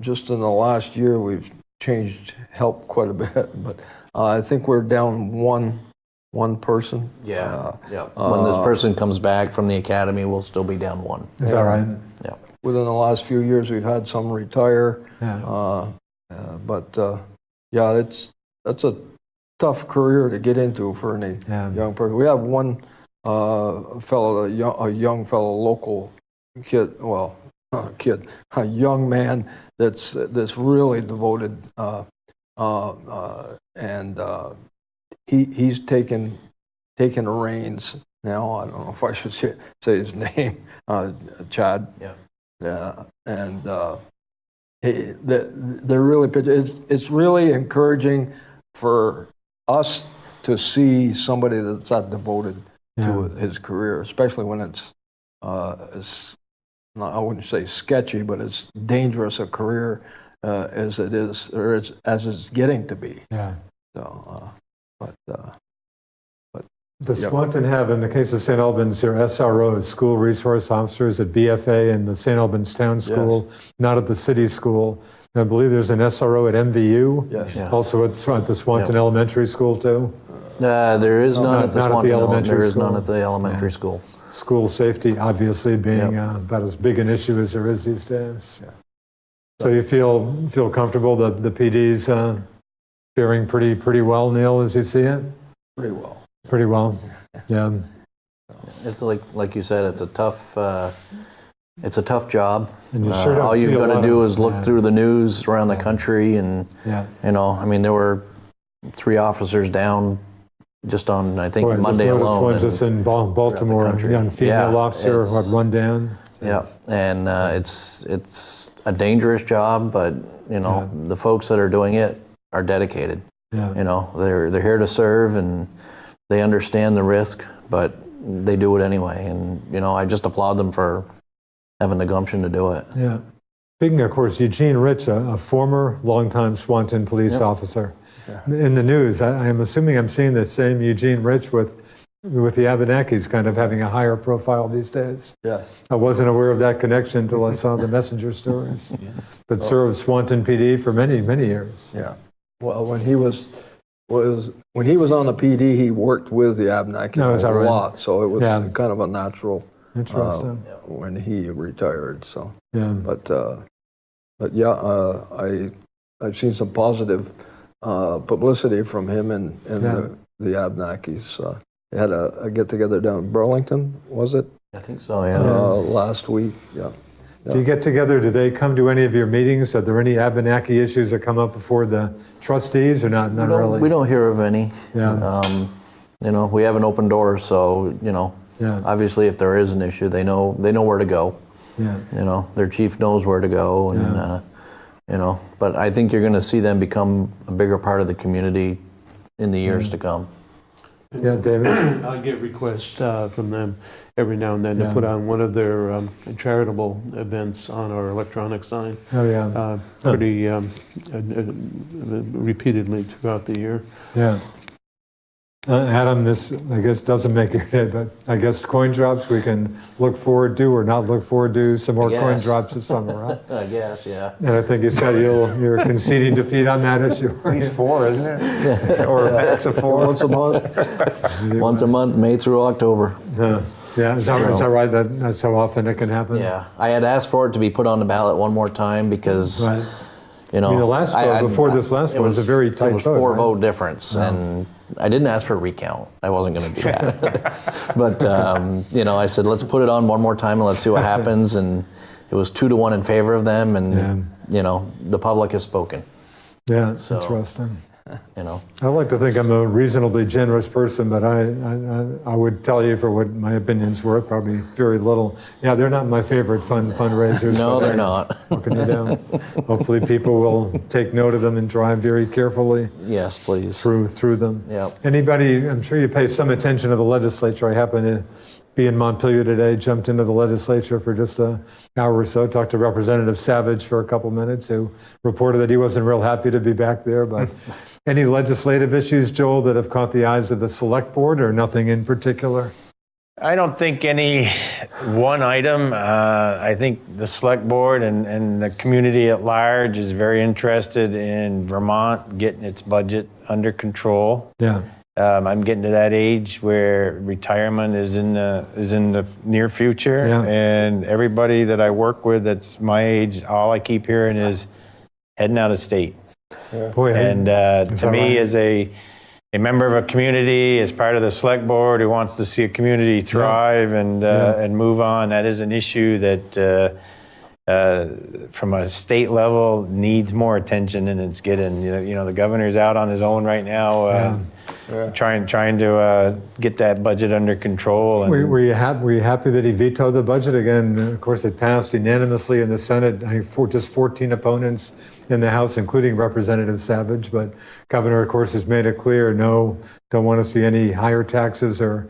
Just in the last year, we've changed help quite a bit, but I think we're down one person. Yeah. When this person comes back from the academy, we'll still be down 1. Is that right? Yeah. Within the last few years, we've had some retire. That's a tough career to get into for any young person. We have one a young fellow, local kid. Well, not a kid, a young man that's really devoted, and he's taken the reins now. I don't know if I should say his name, Chad. Yeah. And they're really. It's really encouraging for us to see somebody that's that devoted to his career, especially when it's I wouldn't say sketchy, but it's dangerous a career as it is, or as it's getting to be. Yeah. So, Does Swanton have, in the case of St. Albans, their SROs, school resource officers at BFA and the St. Albans Town School, not at the city school? I believe there's an SRO at MVU, Yes. also at the Swanton Elementary School too. There is none at the Swanton elementary There is school. none at the elementary school. School safety, obviously, being about as big an issue as there is these days. Yeah. So you feel comfortable that the PD's faring pretty well, Neil, as you see it? pretty well. Pretty well. Yeah. It's like you said, it's a tough job. And you sure don't all you've see a got lot to do of- is look through the news around the country, and there were 3 officers down just on, I think, Boy, Monday just noticed alone. one and- just in Baltimore, a country. young female Yeah, officer who had it's- run down. Yeah, and it's a dangerous job, but the folks that are doing it are dedicated. Yeah. They're here to serve, and they understand the risk, but they do it anyway. And I just applaud them for having the gumption to do it. Yeah. Speaking, of course, Eugene Rich, a former longtime Swanton police officer. In the news, I'm assuming I'm seeing the same Eugene Rich with the Abenakis kind of having a higher profile these days. Yes. I wasn't aware of that connection until I saw the messenger stories. But served Swanton PD for many, many years. Yeah. Well, when he was on the PD, he worked with the Abenakis is that a right? lot, so it was Yeah. kind of a natural Interesting. when he retired. So, Yeah. but yeah, I've seen some positive publicity from him and the Abenakis. They had a get together down in Burlington, was it? I think so. Yeah. Last week. Yeah. Do you get together? Do they come to any of your meetings? Are there any Abenaki issues that come up before the trustees or not? Not really? We don't hear of any. Yeah. You know, we have an open door, so, you know, Yeah. obviously if there is an issue, they know where to go. Yeah. You know, their chief knows where to go, and Yeah. you know, but I think you're going to see them become a bigger part of the community in the years to come. Yeah, David? I get requests from them every now and then Yeah. to put on one of their charitable events on our electronic sign, Oh, yeah. pretty repeatedly throughout the year. Yeah. Adam, this, I guess, doesn't make your day, but I guess coin drops we can look forward to or not look forward to some more coin Yes. drops this summer, huh? I guess, yeah. And I think you said you're conceding defeat on that issue. He's 4, isn't it? Or a max of 4. Once a month. Once a month, May through October. Yeah, is that right? That's how often it can happen? Yeah, I had asked for it to be put on the ballot one more time because, Right. you know, I mean, the last vote, before this last one, was a very tight It was vote, 4 right? vote difference, and I didn't ask for a recount. I wasn't going to do that. But, you know, I said, let's put it on one more time and let's see what happens. And it was 2-1 in favor of them. And, you know, the public has spoken, Yeah, it's So- interesting. you know. I like to think I'm a reasonably generous person, but I would tell you for what my opinion's worth, probably very little. Yeah, they're not my favorite fundraisers. No, but they're I- not. What can you do? Hopefully people will take note of them and drive very carefully Yes, please. through them. Yep. Anybody, I'm sure you pay some attention to the legislature. I happen to be in Montpelier today, jumped into the legislature for just an hour or so, talked to Representative Savage for a couple minutes, who reported that he wasn't real happy to be back there. But any legislative issues, Joel, that have caught the eyes of the select board, or nothing in particular? I don't think any one item. I think the select board and the community at large is very interested in Vermont getting its budget under control. Yeah. I'm getting to that age where retirement is in the near future, Yeah. and everybody that I work with that's my age, all I keep hearing is heading out of state. Boy, And is to that me, right? as a member of a community, as part of the select board who wants to see a community thrive and move on, that is an issue that from a state level needs more attention than it's getting. You know, the governor's out on his own right now, trying to get that budget under control. And Were you happy that he vetoed the budget again? Of course, it passed unanimously in the Senate. I think just 14 opponents in the House, including Representative Savage. But Governor, of course, has made it clear, no, don't want to see any higher taxes or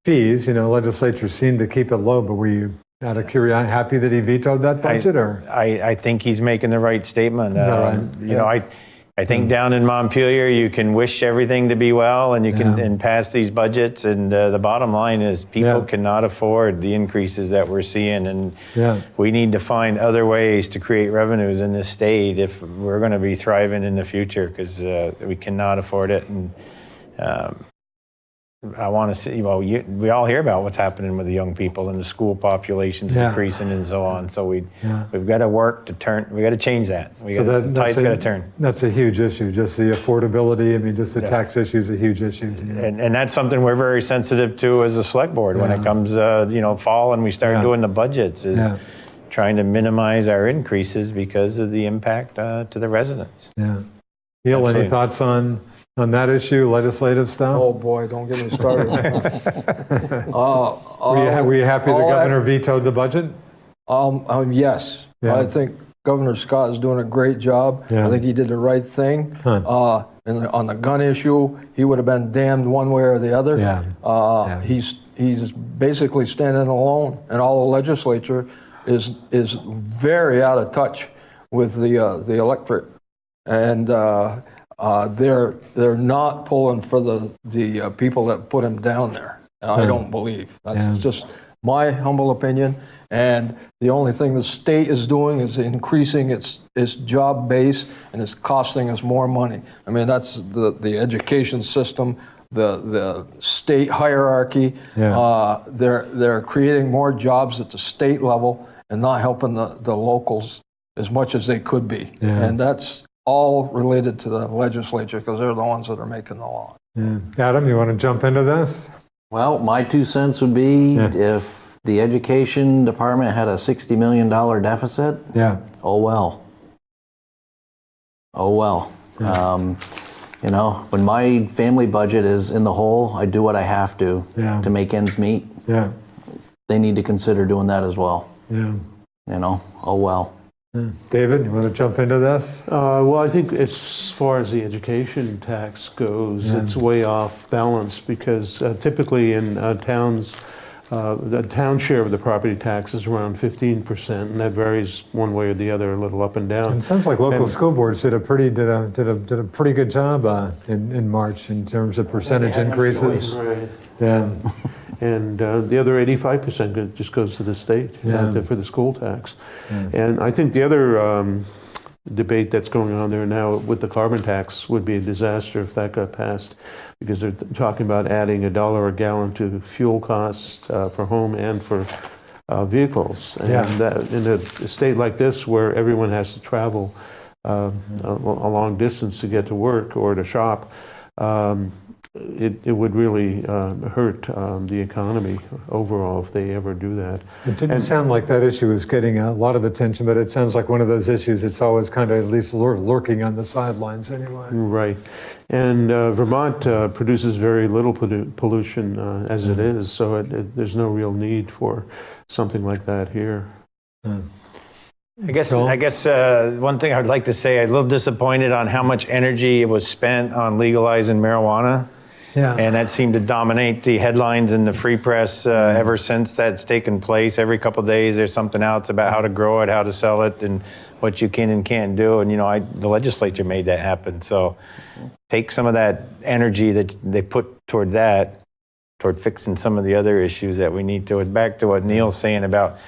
fees. You know, legislatures seem to keep it low. But were you, out of curiosity, happy that he vetoed that budget? Or I think he's making the right statement. that right? You know, I think down in Montpelier, you can wish everything to be well, and you can and pass these budgets. And the bottom line is, people cannot afford the increases that we're seeing, and we need to find other ways to create revenues in this state if we're going to be thriving in the future, because we cannot afford it. And I want to see. Well, we all hear about what's happening with the young people and the school populations decreasing and so on. So we've got to work to turn. We got to change that. The tide's got to turn. That's a huge issue. Just the affordability. I mean, just the tax issue is a huge issue. And that's something we're very sensitive to as a select board when it comes, fall and we start doing the budgets, is trying to minimize our increases because of the impact to the residents. Yeah. Neil, any thoughts on that issue, legislative stuff? Oh boy, don't get me started. Were you happy the governor vetoed the budget? Yes. Yeah. I think Governor Scott is doing a great job. Yeah. I think he did the right thing. And on the gun issue, he would have been damned one way or the other. He's basically standing alone, and all the legislature is very out of touch with the electorate, and they're not pulling for the people that put him down there. And I don't believe. That's just my humble opinion. And the only thing the state is doing is increasing its job base, and it's costing us more money. I mean, that's the education system, the state hierarchy. They're creating more jobs at the state level and not helping the locals as much as they could be. And that's all related to the legislature, because they're the ones that are making the law. Adam, you want to jump into this? Well, my 2 cents would be if The education department had a $60 million deficit. Yeah. Oh well. Oh well. You know, when my family budget is in the hole, I do what I have to make ends meet. Yeah. They need to consider doing that as well. Yeah. You know, oh well. Yeah. David, you want to jump into this? Well, I think as far as the education tax goes, it's way off balance because typically in towns, the town share of the property tax is around 15%, and that varies one way or the other, a little up and down. It sounds like local school boards did a pretty good job in March in terms of percentage increases. Right. Yeah. And the other 85% just goes to the state for the school tax. And I think the other debate that's going on there now with the carbon tax would be a disaster if that got passed, because they're talking about adding $1 a gallon to fuel costs for home and for vehicles. And that, in a state like this where everyone has to travel a long distance to get to work or to shop, it would really hurt the economy overall if they ever do that. It didn't sound like that issue was getting a lot of attention, but it sounds like one of those issues that's always kind of at least lurking on the sidelines anyway. Right. And Vermont produces very little pollution as it is, so there's no real need for something like that here. I guess one thing I'd like to say, I'm a little disappointed on how much energy was spent on legalizing marijuana. Yeah. And that seemed to dominate the headlines in the free press ever since that's taken place. Every couple of days there's something else about how to grow it, how to sell it, and what you can and can't do. And, you know, the legislature made that happen. So take some of that energy that they put toward fixing some of the other issues that we need to. Back to what Neil's saying about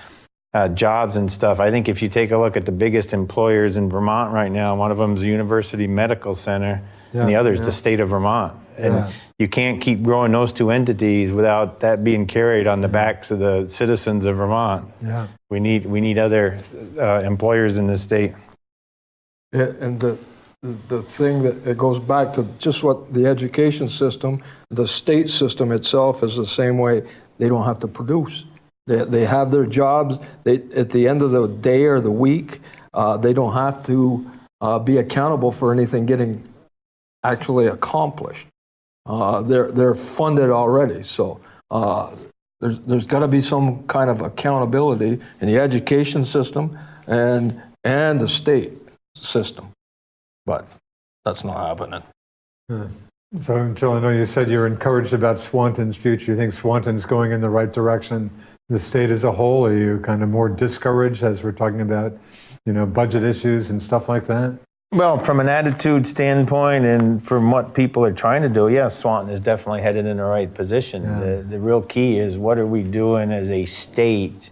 jobs and stuff. I think if you take a look at the biggest employers in Vermont right now, one of them is the University Medical Center, and the other is the state of Vermont. And you can't keep growing those two entities without that being carried on the backs of the citizens of Vermont. Yeah. We need other employers in the state. Yeah, and the thing that it goes back to just what the education system, the state system itself is the same way. They don't have to produce. They have their jobs. At the end of the day or the week, they don't have to be accountable for anything getting actually accomplished. They're funded already, so there's got to be some kind of accountability in the education system and the state system, but that's not happening. So, Jill, I know you said you're encouraged about Swanton's future. You think Swanton's going in the right direction? The state as a whole, are you kind of more discouraged as we're talking about, you know, budget issues and stuff like that? Well, from an attitude standpoint and from what people are trying to do, yeah, Swanton is definitely headed in the right position. Yeah. The real key is what are we doing as a state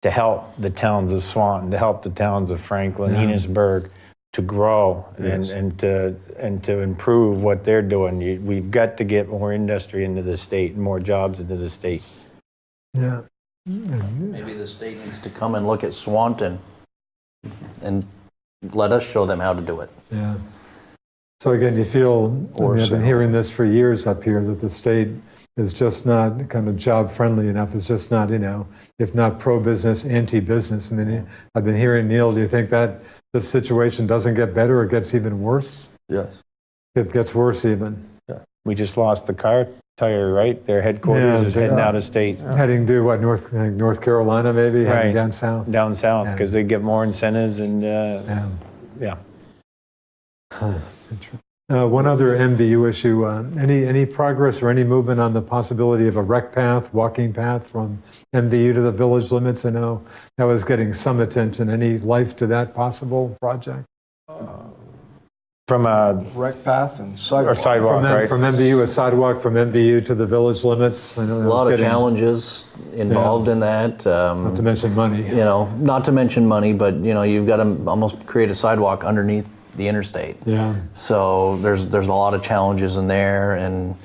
to help the towns of Swanton, to help the towns of Franklin, Enosburg to grow and to improve what they're doing. We've got to get more industry into the state and more jobs into the state. Yeah. Maybe the state needs to come and look at Swanton and let us show them how to do it. Yeah. So again, you feel, I've been hearing this for years up here, that the state is just not kind of job friendly enough. It's just not, you know, if not pro-business, anti-business. I mean, I've been hearing, Neil, do you think that this situation doesn't get better or gets even worse? Yes. It gets worse even. Yeah. We just lost the car tire, right? Their headquarters is heading out of state. Heading to what, North Carolina maybe, heading down south? Down south, because they get more incentives and, One other MVU issue, any progress or any movement on the possibility of a rec path, walking path from MVU to the village limits? I know that was getting some attention. Any life to that possible project? From a rec path and sidewalk. From MVU, a sidewalk from MVU to the village limits. I know a lot of challenges involved in that. Not to mention money. You know, not to mention money, but you know, you've got to almost create a sidewalk underneath the interstate. Yeah. So there's a lot of challenges in there, and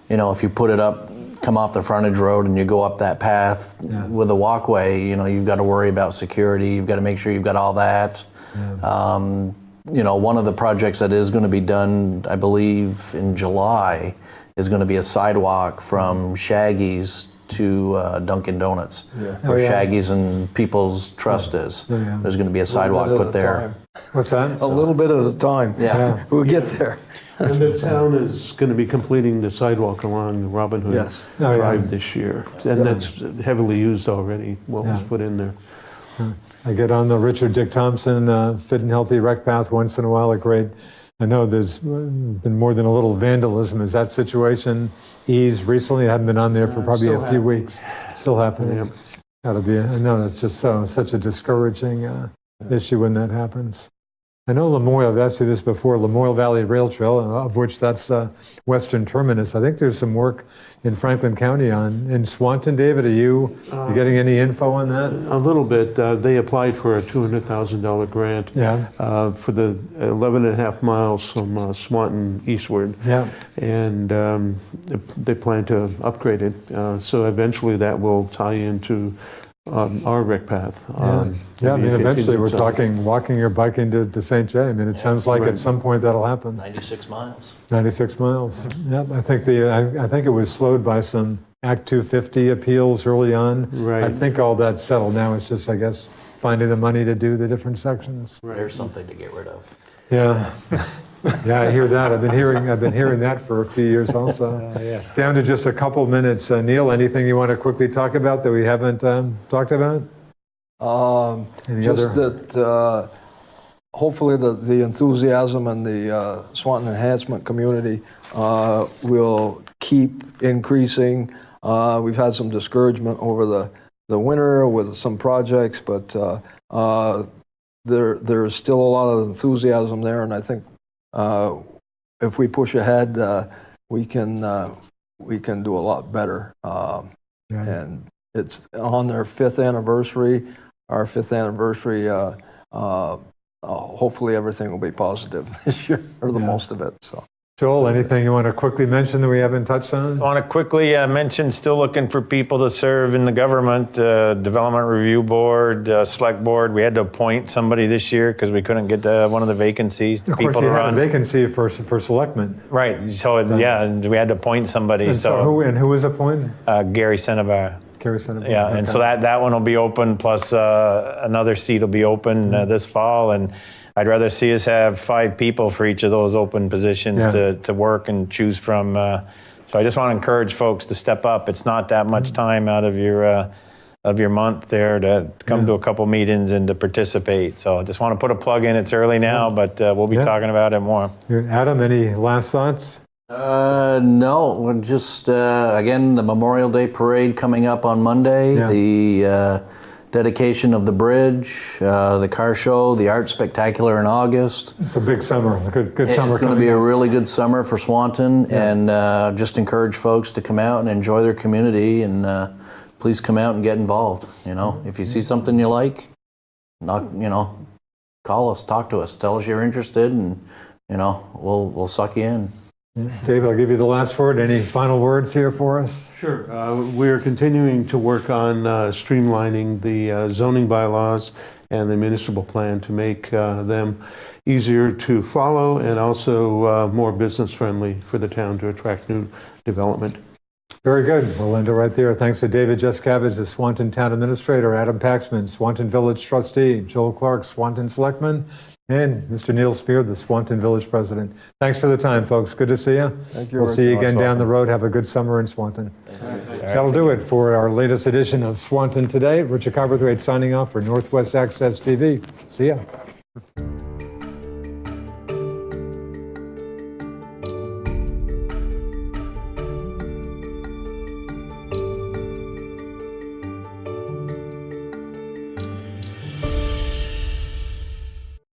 you know, if you put it up, come off the frontage road and you go up that path with a walkway, you know, you've got to worry about security. You've got to make sure you've got all that. Yeah. You know, one of the projects that is going to be done, I believe, in July, is going to be a sidewalk from Shaggy's to Dunkin' Donuts, Yeah. where Oh, yeah. Shaggy's and People's Trust is. yeah. There's going to be a sidewalk put there. What's that? A little bit at a time. Yeah. We'll get there. And the town is going to be completing the sidewalk along Robin Hood Yes. Oh, yeah. Drive this year. And that's heavily used already, what was Yeah. put in there. I get on the Richard Dick Thompson Fit and Healthy Rec Path once in a while. I know there's been more than a little vandalism. Is that situation eased recently? I haven't been on there for probably still a few happening. weeks. Still happening. Yeah. Gotta be. I know it's just such a discouraging issue when that happens. I know Lamoille, I've asked you this before, Lamoille Valley Rail Trail, of which that's western terminus. I think there's some work in Franklin County in Swanton. David, are you getting any info on that? A little bit. They applied for a $200,000 grant Yeah. for the 11 and a half miles from Swanton eastward. Yeah. And they plan to upgrade it. So eventually that will tie into our rec path. Yeah, I mean, maybe eventually we're continued south. talking walking or biking to St. J. I mean, it sounds like right. at some point that'll happen. 96 miles. 96 miles. Yep, I think it was slowed by some Act 250 appeals early on. Right. I think all that's settled now. It's just, I guess, finding the money to do the different sections. There's something to get rid of. Yeah. Yeah, I hear that. I've been hearing that for a few years also. Down to just a couple minutes. Neil, anything you want to quickly talk about that we haven't talked about? Any Just other? that hopefully the enthusiasm in the Swanton enhancement community will keep increasing. We've had some discouragement over the winter with some projects, but there's still a lot of enthusiasm there, and I think if we push ahead, we can do a lot better. And it's on their 5th anniversary. Our 5th anniversary. Hopefully, everything will be positive this year, or the most of it. So. Joel, anything you want to quickly mention that we haven't touched on? I want to quickly mention still looking for people to serve in the government, Development Review Board, Select Board. We had to appoint somebody this year because we couldn't get one of the vacancies. Of course, people you to had a run. vacancy for selectmen. Right. So yeah, and we had to appoint somebody. And so who was appointed? Gary Senebar. Gary Senator. Yeah, and so that one will be open. Plus another seat will be open this fall, and I'd rather see us have 5 people for each of those open positions to work and choose from. So I just want to encourage folks to step up. It's not that much time out of your month there to come to a couple meetings and to participate. So I just want to put a plug in. It's early now, but we'll be talking about it more. Adam, any last thoughts? No, we're just, again, the Memorial Day Parade coming up on Monday, the dedication of the bridge, the car show, the art spectacular in August. It's a big summer, a good summer. It's going to be a really good summer for Swanton, and just encourage folks to come out and enjoy their community, and please come out and get involved. You know, if you see something you like, call us, talk to us, tell us you're interested, and we'll suck you in. Dave, I'll give you the last word. Any final words here for us? Sure. We're continuing to work on streamlining the zoning bylaws and the municipal plan to make them easier to follow and also more business friendly for the town to attract new development. Very good. We'll end it right there. Thanks to David Jescavage, the Swanton Town Administrator, Adam Paxman, Swanton Village Trustee, Joel Clark, Swanton Selectman, and Mr. Neil Speer, the Swanton Village President. Thanks for the time, folks. Good to see you. Thank you. We'll see you again down the road. Have a good summer in Swanton. That'll do it for our latest edition of Swanton Today. Richard Cowperthwait signing off for Northwest Access TV. See ya.